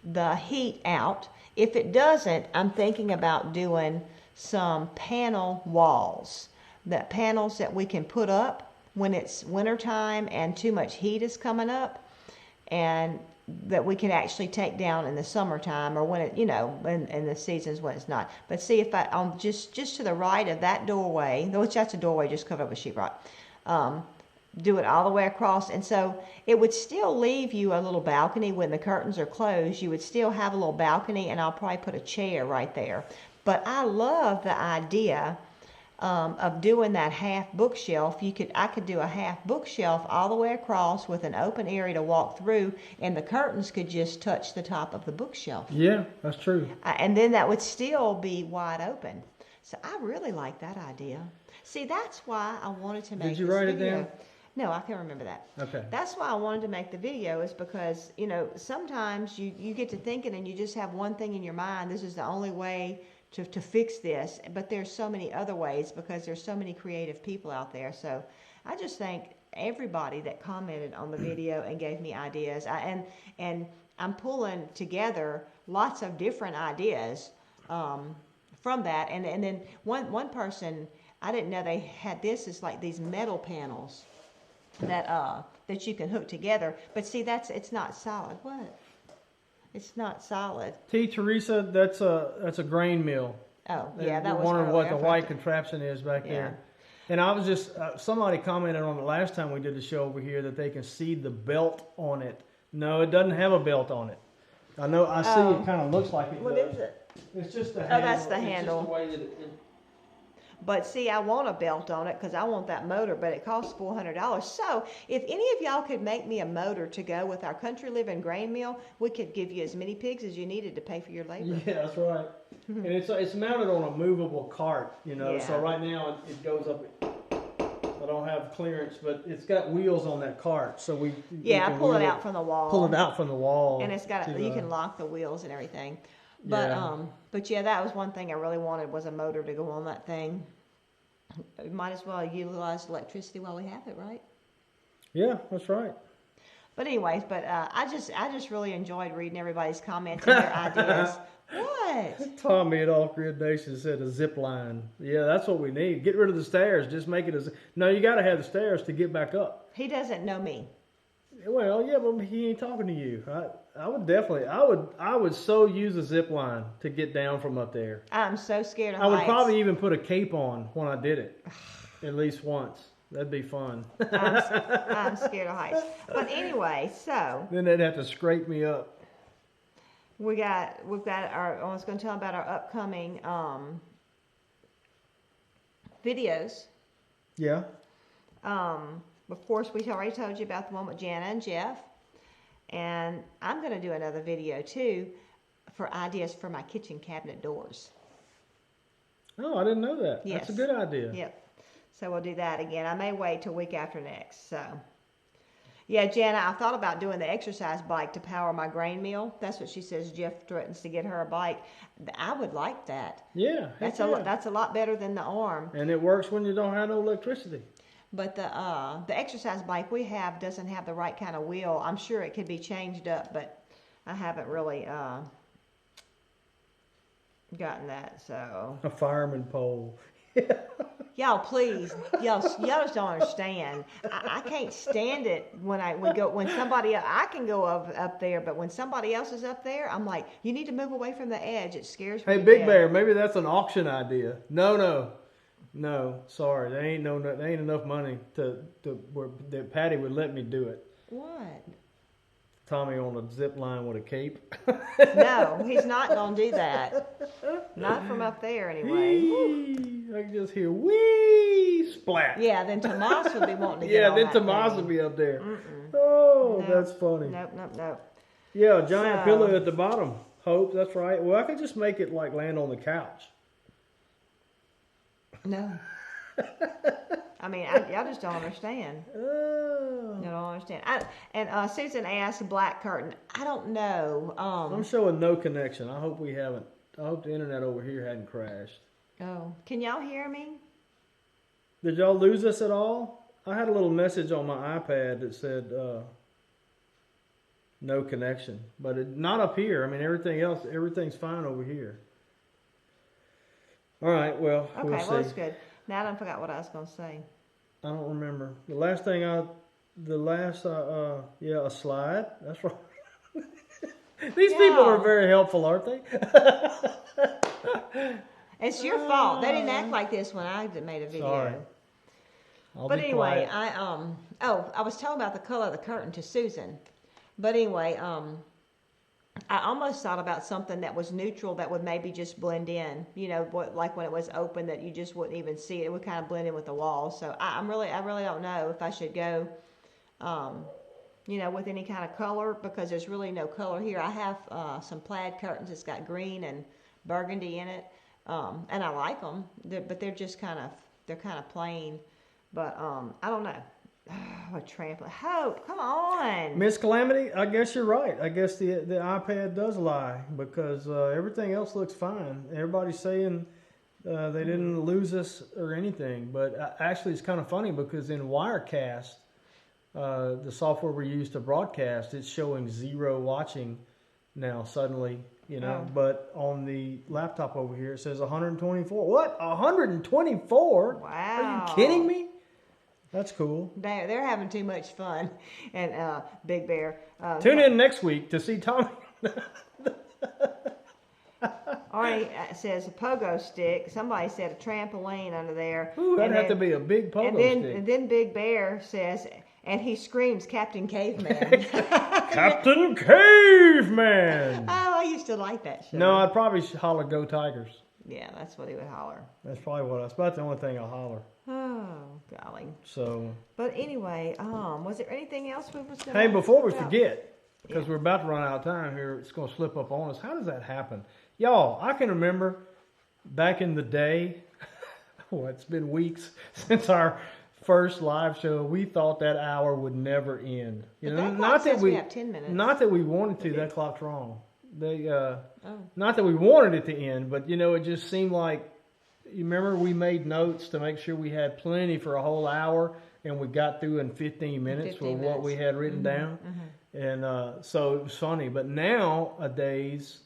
the heat out. If it doesn't, I'm thinking about doing some panel walls. That panels that we can put up when it's wintertime and too much heat is coming up, and that we can actually take down in the summertime or when it, in the seasons when it's not. But see if I, just to the right of that doorway, which that's a doorway just covered up with sheetrock, do it all the way across. And so it would still leave you a little balcony when the curtains are closed. You would still have a little balcony, and I'll probably put a chair right there. But I love the idea of doing that half bookshelf. I could do a half bookshelf all the way across with an open area to walk through, and the curtains could just touch the top of the bookshelf. Yeah, that's true. And then that would still be wide open. So I really like that idea. See, that's why I wanted to make Did you this write video. it down? No, I can't remember that. Okay. That's why I wanted to make the video, is because, sometimes you get to thinking and you just have one thing in your mind. This is the only way to fix this. But there's so many other ways because there's so many creative people out there. So I just thank everybody that commented on the video and gave me ideas. And I'm pulling together lots of different ideas from that. And then one person, I didn't know they had this. It's like these metal panels that you can hook together. But see, it's not solid. What? It's not solid. Teresa, that's a grain mill. Oh, yeah, that was wondering what the earlier. white contraption is back there. And I was just somebody commented on it last time we did the show over here that they can see the belt on it. No, it doesn't have a belt on it. I know. I see. It kind of looks like it. What does. is it? It's just the handle. Oh, that's the handle. It's just the way that it But see, I want a belt on it because I want that motor, but it costs $400. So if any of y'all could make me a motor to go with our country living grain mill, we could give you as many pigs as you needed to pay for your labor. Yeah, that's right. And it's mounted on a movable cart, Yeah. So right now it goes up. I don't have clearance, but it's got wheels on that cart, so we Yeah, can I pull it wheel out from the wall. Pull it out from the wall. And it's got you can lock the wheels and everything. But yeah, that was one thing I really wanted, was a motor to go on that thing. We might as well utilize electricity while we have it, right? Yeah, that's right. But anyways, I just really enjoyed reading everybody's comments and their ideas. What? Tommy at Off Grid Nation said a zip line. Yeah, that's what we need. Get rid of the stairs. Just make it no. You got to have the stairs to get back up. He doesn't know me. Well, yeah, but he ain't talking to you. I would definitely. I would so use a zip line to get down from up there. I'm so scared of I would heights. probably even put a cape on when I did it, at least once. That'd be fun. I'm scared of heights. But anyway, so then they'd have to scrape me up. we've got our. I was going to tell them about our upcoming videos. Yeah. Of course, we already told you about the one with Jana and Jeff. And I'm going to do another video too for ideas for my kitchen cabinet doors. Oh, I didn't know that. Yes. That's a good idea. Yep. So we'll do that again. I may wait till week after next. So, yeah, Jana, I thought about doing the exercise bike to power my grain mill. That's what she says. Jeff threatens to get her a bike. I would like that. Yeah. That's heck yeah. that's a lot better than the arm. And it works when you don't have no electricity. But the exercise bike we have doesn't have the right kind of wheel. I'm sure it could be changed up, but I haven't really gotten that. So A fireman pole. y'all, please, y'all just don't understand. I can't stand it when somebody else, I can go up there, but when somebody else is up there, I'm like, you need to move away from the edge. It scares me. Hey, Big Bear, maybe that's an auction idea. No, sorry, there ain't enough money that Patty would let me do it. What? Tommy on a zip line with a cape. No, he's not gonna do that. Not from up there, anyway. Whee! I can just hear wee splat. Yeah, then Tomas would be wanting to get Yeah, on then that Tomas thing. will be up there. Mm-mm. Oh, No. that's funny. Nope. Yeah, a giant So- pillow at the bottom. Hope, that's right. Well, I could just make it like land on the couch. No. I mean, y'all just don't understand. Oh. You don't understand. And Susan asked, black curtain. I don't know. I'm showing no connection. I hope we haven't. I hope the internet over here hadn't crashed. Oh, can y'all hear me? Did y'all lose us at all? I had a little message on my iPad that said no connection, but not up here. I mean, everything's fine over here. All right, well, Okay, we'll see. well, it's good. Now I done forgot what I was going to say. I don't remember. A slide. That's right. These people are very helpful, aren't they? It's your fault. They didn't act like this when I made a video. Sorry. I'll But be anyway, quiet. I was telling about the color of the curtain to Susan. But anyway, I almost thought about something that was neutral that would maybe just blend in. You know, like when it was open, that you just wouldn't even see it. It would kind of blend in with the walls. So I really don't know if I should go, with any kind of color, because there's really no color here. I have some plaid curtains that's got green and burgundy in it, and I like them. But they're just kind of plain. But I don't know. A trampoline. Hope, come on. Miss Calamity, I guess you're right. I guess the iPad does lie, because everything else looks fine. Everybody's saying they didn't lose us or anything. But actually, it's kind of funny, because in Wirecast, the software we use to broadcast, it's showing 0 watching now suddenly, Oh. But on the laptop over here, it says 124. What? 124? Wow. Are you kidding me? That's cool. They're having too much fun. And Big Bear. Tune in next week to see Tommy. Arnie says a pogo stick. Somebody said a trampoline under there. Ooh, that'd And have to then- be a big pogo stick. And then Big Bear says, and he screams, Captain Caveman. Captain Caveman! Oh, I used to like that show. No, I'd probably holler Go Tigers. Yeah, that's what he would holler. That's probably what. That's about the only thing I'll holler. Oh, golly. So, But anyway, was there anything else we was going to hey, before we about? forget, because Yeah. we're about to run out of time here, it's going to slip up on us. How does that happen? Y'all, I can remember back in the day, it's been weeks since our first live show. We thought that hour would never end. But that clock says we have 10 minutes. Not that we wanted to. That clock's wrong. Not that we wanted it to end, but it just seemed like. You remember we made notes to make sure we had plenty for a whole hour, and we got through in 15 minutes 15 with what minutes. we had written down. And so it was funny. But nowadays,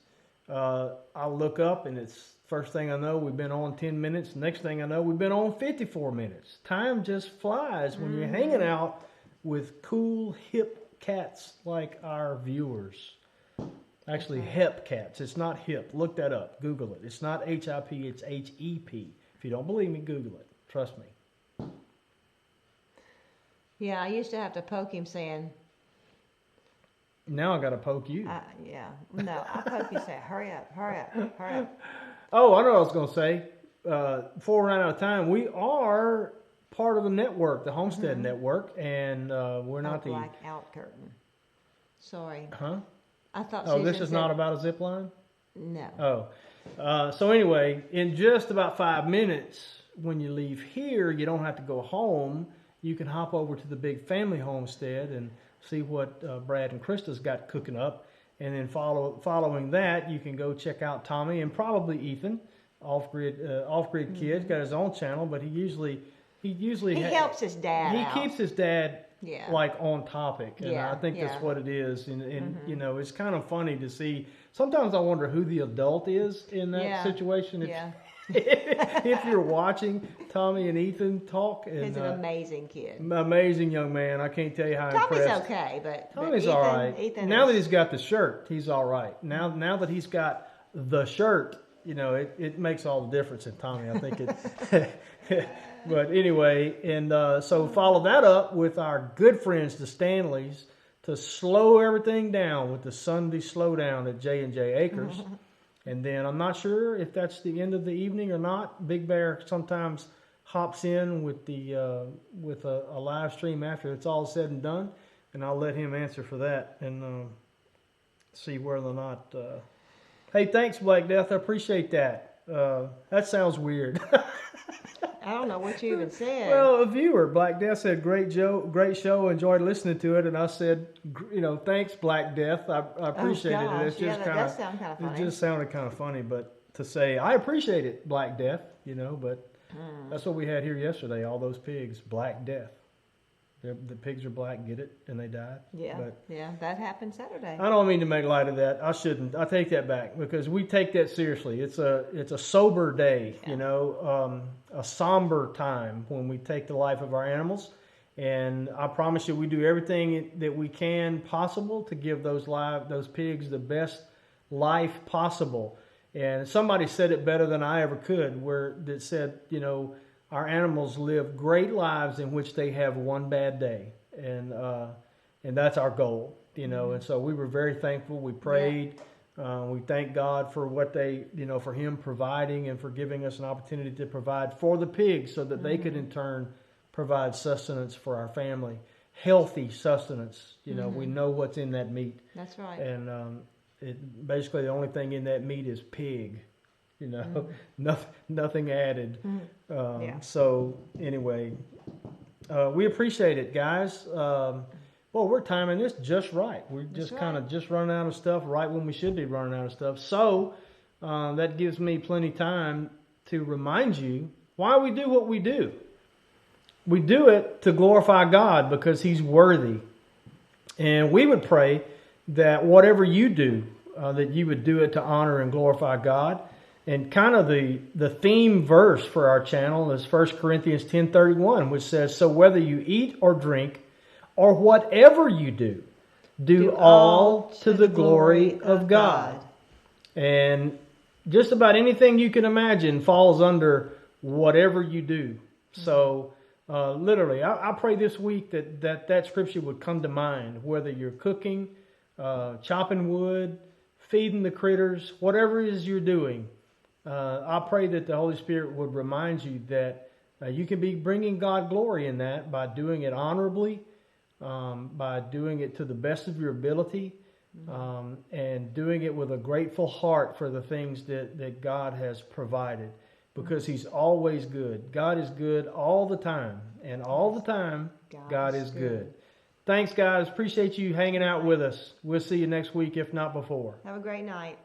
I look up, and it's first thing I know, we've been on 10 minutes. Next thing I know, we've been on 54 minutes. Time just flies when you're hanging out with cool, hip cats like our viewers. Actually, hep cats. It's not hip. Look that up. Google it. It's not H-I-P. It's H-E-P. If you don't believe me, Google it. Trust me. Yeah, I used to have to poke him saying, Now I got to poke you. yeah. No, I poke you saying, hurry up, hurry up, hurry up. Oh, I know what I was going to say. Before we run out of time, we are part of the network, the Homestead Network, and we're not the... Blackout curtain. Sorry. Huh? I thought Oh, Susan this is said, not about a zip line? No. Oh. So anyway, in just about 5 minutes, when you leave here, you don't have to go home. You can hop over to the big family homestead and see what Brad and Krista's got cooking up. And then following that, you can go check out Tommy and probably Ethan, off-grid kid, got his own channel, but he usually He helps his dad out. He keeps his dad Yeah. like on topic, and I think that's what it is. And you know, it's kind of funny to see. Sometimes I wonder who the adult is in that situation. If you're watching Tommy and Ethan talk, and he's an amazing kid, amazing young man. I can't tell you how Tommy's impressed. okay, but Tommy's Ethan, all right. Ethan now that he's got the shirt, he's all right. Now that he's got the shirt, you know, it makes all the difference in Tommy. I think it. But anyway, and so follow that up with our good friends, the Stanleys, to slow everything down with the Sunday slowdown at J&J Acres. And then I'm not sure if that's the end of the evening or not. Big Bear sometimes hops in with with a live stream after it's all said and done, and I'll let him answer for that and see whether or not. Hey, thanks, Black Death. I appreciate that. That sounds weird. I don't know what you even said. Well, a viewer, Black Death, said, great show, enjoyed listening to it. And I said, thanks, Black Death. I appreciated it. It's just that does sound kind of funny. It just sounded kind of funny, but to say, I appreciate it, Black Death, but that's what we had here yesterday, all those pigs, Black Death. The pigs are black, get it? And they died. Yeah, that happened Saturday. I don't mean to make light of that. I shouldn't. I take that back because we take that seriously. It's a sober day, a somber time when we take the life of our animals. And I promise you, we do everything that we can possible to give those pigs the best life possible. And somebody said it better than I ever could, that said, our animals live great lives in which they have one bad day, and that's our goal, And so we were very thankful. We prayed. We thank God for what for Him providing and for giving us an opportunity to provide for the pigs, so that they could in turn provide sustenance for our family, healthy sustenance. We know what's in that meat. That's right. And basically the only thing in that meat is pig. Nothing added. So anyway, we appreciate it, guys. Well, we're timing this just right. We're just kind of just running out of stuff right when we should be running out of stuff. So that gives me plenty of time to remind you why we do what we do. We do it to glorify God because He's worthy. And we would pray that whatever you do, that you would do it to honor and glorify God. And kind of the theme verse for our channel is 1 Corinthians 10:31, which says, so whether you eat or drink or whatever you do all to the glory of God. And just about anything you can imagine falls under whatever you do. So literally, I pray this week that scripture would come to mind, whether you're cooking, chopping wood, feeding the critters, whatever it is you're doing. I pray that the Holy Spirit would remind you that you can be bringing God glory in that by doing it honorably, by doing it to the best of your ability, and doing it with a grateful heart for the things that God has provided, because He's always good. God is good all the time, and all the time God is good. Thanks, guys. Appreciate you hanging out with us. We'll see you next week, if not before. Have a great night.